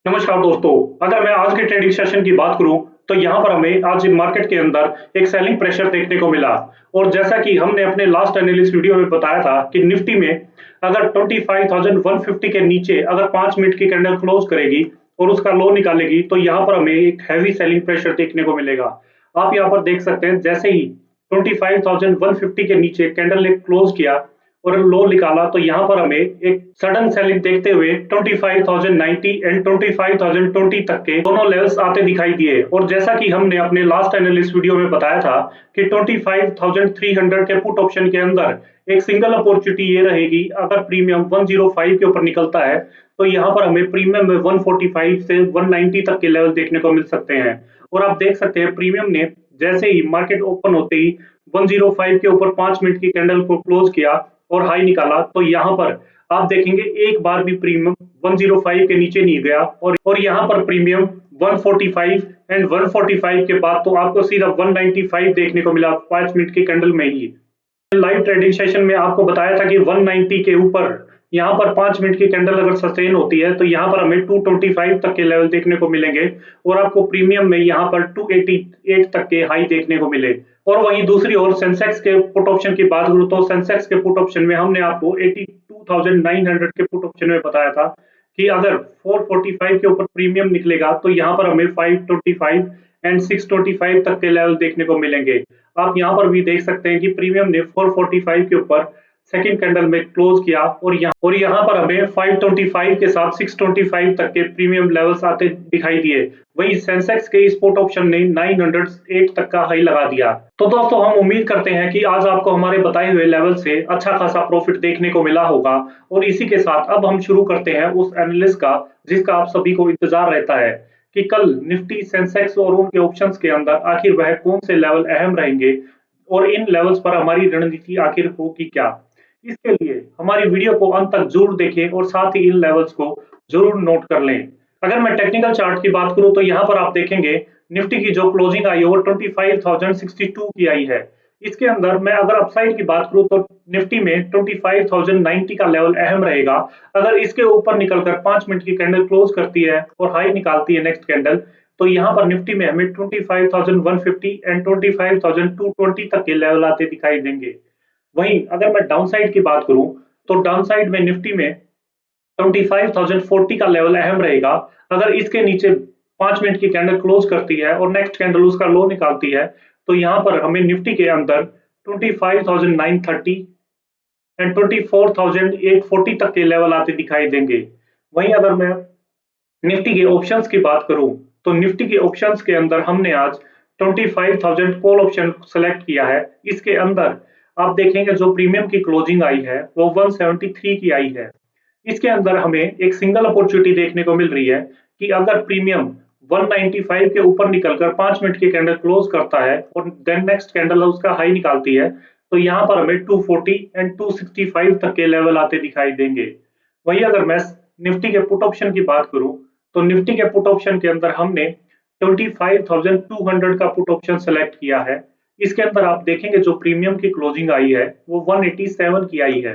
नमस्कार दोस्तों। अगर मैं आज के ट्रेडिंग सेशन की बात करूं तो यहाँ पर हमें आज मार्केट के अंदर एक सेलिंग प्रेशर देखने को मिला। और जैसा कि हमने अपने लास्ट एनालिस्ट वीडियो में बताया था कि निफ्टी में अगर 25,150 के नीचे अगर 5 मिनट की कैंडल क्लोज करेगी और उसका लो निकालेगी तो यहाँ पर हमें एक हैवी सेलिंग प्रेशर देखने को मिलेगा। आप यहाँ पर देख सकते हैं जैसे ही 25,150 के नीचे कैंडल ने क्लोज किया और लो निकाला तो यहाँ पर हमें एक सडन सेलिंग देखते हुए 25,090 एंड 25,020 तक के दोनों लेवल्स आते दिखाई दिए। और जैसा कि हमने अपने लास्ट एनालिस्ट वीडियो में बताया था कि 25,300 के पुट ऑप्शन के अंदर एक सिंगल अपॉर्चुनिटी ये रहेगी, अगर प्रीमियम 105 के ऊपर निकलता है तो यहाँ पर हमें प्रीमियम में 145 से 190 तक के लेवल देखने को मिल सकते हैं। और आप देख सकते हैं प्रीमियम ने जैसे ही मार्केट ओपन होते ही 105 के ऊपर 5 मिनट की कैंडल को क्लोज किया और हाई निकाला तो यहाँ पर आप देखेंगे एक बार भी प्रीमियम 105 के नीचे नहीं गया। और यहाँ पर प्रीमियम 145 एंड 145 के बाद तो आपको सीधा 195 देखने को मिला 5 मिनट की कैंडल में ही। लाइव ट्रेडिंग सेशन में आपको बताया था कि 190 के ऊपर यहाँ पर 5 मिनट की कैंडल अगर सस्टेन होती है तो यहाँ पर हमें 225 तक के लेवल देखने को मिलेंगे और आपको प्रीमियम में यहाँ पर 288 तक के हाई देखने को मिले। और वहीं दूसरी ओर सेंसेक्स के पुट ऑप्शन की बात करूं तो सेंसेक्स के पुट ऑप्शन में हमने आपको 82,900 के पुट ऑप्शन में बताया था कि अगर 445 के ऊपर प्रीमियम निकलेगा तो यहाँ पर हमें 525 एंड 625 तक के लेवल देखने को मिलेंगे। आप यहाँ पर भी देख सकते हैं कि प्रीमियम ने 445 के ऊपर सेकंड कैंडल में क्लोज किया और यहाँ पर हमें 525 के साथ 625 तक के प्रीमियम लेवल्स आते दिखाई दिए। वही सेंसेक्स के इस पुट ऑप्शन ने 908 तक का हाई लगा दिया। तो दोस्तों हम उम्मीद करते हैं कि आज आपको हमारे बताए हुए लेवल से अच्छा खासा प्रॉफिट देखने को मिला होगा। और इसी के साथ अब हम शुरू करते हैं उस एनालिस्ट का जिसका आप सभी को इंतजार रहता है कि कल निफ्टी सेंसेक्स और उनके ऑप्शंस के अंदर आखिर वह कौन से लेवल अहम रहेंगे और इन लेवल्स पर हमारी रणनीति आखिर होगी क्या। इसके लिए हमारी वीडियो को अंत तक जरूर देखें और साथ ही इन लेवल्स को जरूर नोट कर लें। अगर मैं टेक्निकल चार्ट की बात करूं तो यहाँ पर आप देखेंगे निफ्टी की जो क्लोजिंग आई है वो 25,062 की आई है। इसके अंदर मैं अगर अपसाइड की बात करूं तो निफ्टी में 25,090 का लेवल अहम रहेगा। अगर इसके ऊपर निकलकर 5 मिनट की कैंडल क्लोज करती है और हाई निकालती है नेक्स्ट कैंडल तो यहाँ पर निफ्टी में हमें 25,150 एंड 25,220 तक के लेवल आते दिखाई देंगे। वहीं अगर मैं डाउन साइड की बात करूं तो डाउन साइड में निफ्टी में 25,040 का लेवल अहम रहेगा। अगर इसके नीचे 5 मिनट की कैंडल क्लोज करती है और नेक्स्ट कैंडल उसका लो निकालती है तो यहाँ पर हमें निफ्टी के अंदर 25,930 एंड 24,840 तक के लेवल आते दिखाई देंगे। वहीं अगर मैं निफ्टी के ऑप्शंस की बात करूं तो निफ्टी के ऑप्शंस के अंदर हमने आज 25,000 कॉल ऑप्शन सेलेक्ट किया है। इसके अंदर आप देखेंगे जो प्रीमियम की क्लोजिंग आई है वो 173 की आई है। इसके अंदर हमें एक सिंगल अपॉर्चुनिटी देखने को मिल रही है कि अगर प्रीमियम 195 के ऊपर निकलकर 5 मिनट की कैंडल क्लोज करता है और देन नेक्स्ट कैंडल उसका हाई निकालती है तो यहाँ पर हमें 240 एंड 265 तक के लेवल आते दिखाई देंगे। वही अगर मैं निफ्टी के पुट ऑप्शन की बात करूं तो निफ्टी के पुट ऑप्शन के अंदर हमने 25,200 का पुट ऑप्शन सेलेक्ट किया है। इसके अंदर आप देखेंगे जो प्रीमियम की क्लोजिंग आई है वो 187 की आई है।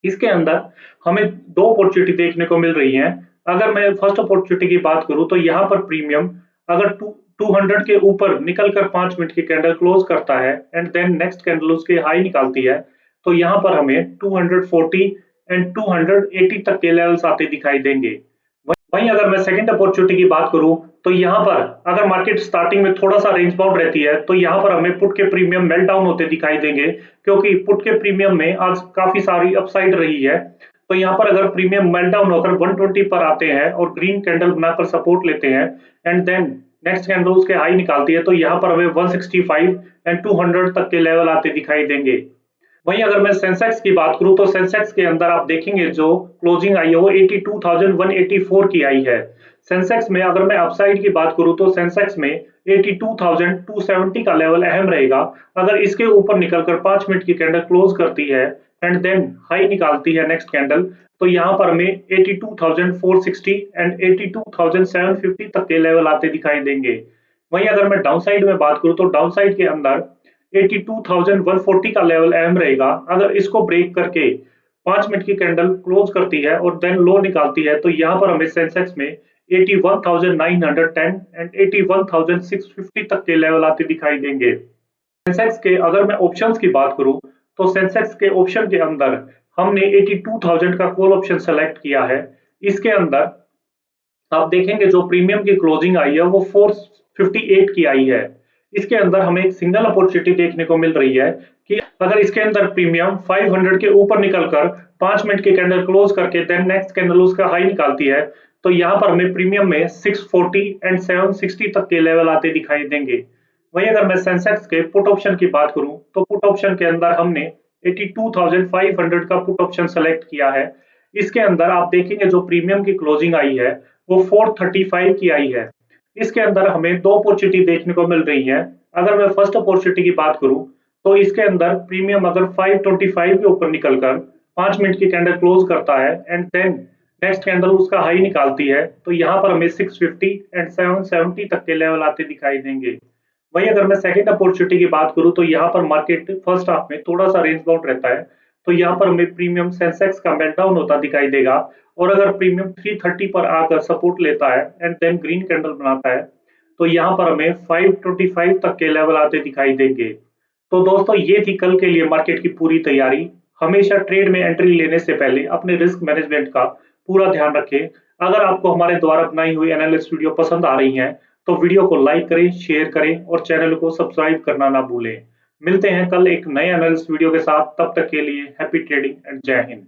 इसके अंदर हमें दो अपॉर्चुनिटी देखने को मिल रही है। अगर मैं फर्स्ट अपॉर्चुनिटी की बात करूं तो यहाँ पर प्रीमियम अगर 200 के ऊपर निकलकर 5 मिनट की कैंडल क्लोज करता है एंड देन नेक्स्ट कैंडल उसके हाई निकालती है तो यहाँ पर हमें 240 एंड 280 तक के लेवल्स आते दिखाई देंगे। वहीं अगर मैं सेकंड अपॉर्चुनिटी की बात करूं तो यहाँ पर अगर मार्केट स्टार्टिंग में थोड़ा सा रेंज बाउंड रहती है तो यहाँ पर हमें पुट के प्रीमियम मेल्ट डाउन होते दिखाई देंगे क्योंकि पुट के प्रीमियम में आज काफी सारी अपसाइड रही है। तो यहाँ पर अगर प्रीमियम मेल्ट डाउन होकर 120 पर आते हैं और ग्रीन कैंडल बनाकर सपोर्ट लेते हैं एंड देन नेक्स्ट कैंडल उसके हाई निकालती है तो यहाँ पर हमें 165 एंड 200 तक के लेवल आते दिखाई देंगे। वहीं अगर मैं सेंसेक्स की बात करूं तो सेंसेक्स के अंदर आप देखेंगे जो क्लोजिंग आई है वो 82,184 की आई है। सेंसेक्स में अगर मैं अपसाइड की बात करूं तो सेंसेक्स में 82,270 का लेवल अहम रहेगा। अगर इसके ऊपर निकलकर 5 मिनट की कैंडल क्लोज करती है एंड देन हाई निकालती है नेक्स्ट कैंडल तो यहाँ पर हमें 82,460 एंड 82,750 तक के लेवल आते दिखाई देंगे। वहीं अगर मैं डाउन साइड में बात करूं तो डाउन साइड के अंदर 82,140 का लेवल अहम रहेगा। अगर इसको ब्रेक करके 5 मिनट की कैंडल क्लोज करती है और देन लो निकालती है तो यहाँ पर हमें सेंसेक्स में 81,910 एंड 81,650 तक के लेवल आते दिखाई देंगे। सेंसेक्स के अगर मैं ऑप्शंस की बात करूं तो सेंसेक्स के ऑप्शन के अंदर हमने 82,000 का कॉल ऑप्शन सेलेक्ट किया है। इसके अंदर आप देखेंगे जो प्रीमियम की क्लोजिंग आई है वो 458 की आई है। इसके अंदर हमें एक सिंगल अपॉर्चुनिटी देखने को मिल रही है कि अगर इसके अंदर प्रीमियम 500 के ऊपर निकलकर 5 मिनट की कैंडल क्लोज करके देन नेक्स्ट कैंडल उसका हाई निकालती है तो यहाँ पर हमें प्रीमियम में 640 एंड 760 तक के लेवल आते दिखाई देंगे। वहीं अगर मैं सेंसेक्स के पुट ऑप्शन की बात करूं तो पुट ऑप्शन के अंदर हमने 82,500 का पुट ऑप्शन सेलेक्ट किया है। इसके अंदर आप देखेंगे जो प्रीमियम की क्लोजिंग आई है वो 435 की आई है। इसके अंदर हमें दो अपॉर्चुनिटी देखने को मिल रही है। अगर मैं फर्स्ट अपॉर्चुनिटी की बात करूं तो इसके अंदर प्रीमियम अगर 525 के ऊपर निकलकर 5 मिनट की कैंडल क्लोज करता है एंड देन नेक्स्ट कैंडल उसका हाई निकालती है तो यहाँ पर हमें 650 एंड 770 तक के लेवल आते दिखाई देंगे। वहीं अगर मैं सेकंड अपॉर्चुनिटी की बात करूं तो यहाँ पर मार्केट फर्स्ट हाफ में थोड़ा सा रेंज बाउंड रहता है तो यहाँ पर हमें प्रीमियम सेंसेक्स का मेल्टडाउन होता दिखाई देगा और अगर प्रीमियम 330 पर आकर सपोर्ट लेता है एंड देन ग्रीन कैंडल बनाता है तो यहाँ पर हमें 525 तक के लेवल आते दिखाई देंगे। तो दोस्तों ये थी कल के लिए मार्केट की पूरी तैयारी। हमेशा ट्रेड में एंट्री लेने से पहले अपने रिस्क मैनेजमेंट का पूरा ध्यान रखें। अगर आपको हमारे द्वारा बनाई हुई एनालिसिस वीडियो पसंद आ रही हैं तो वीडियो को लाइक करें, शेयर करें और चैनल को सब्सक्राइब करना ना भूलें। मिलते हैं कल एक नए एनालिसिस वीडियो के साथ, तब तक के लिए हैप्पी ट्रेडिंग एंड जय हिंद।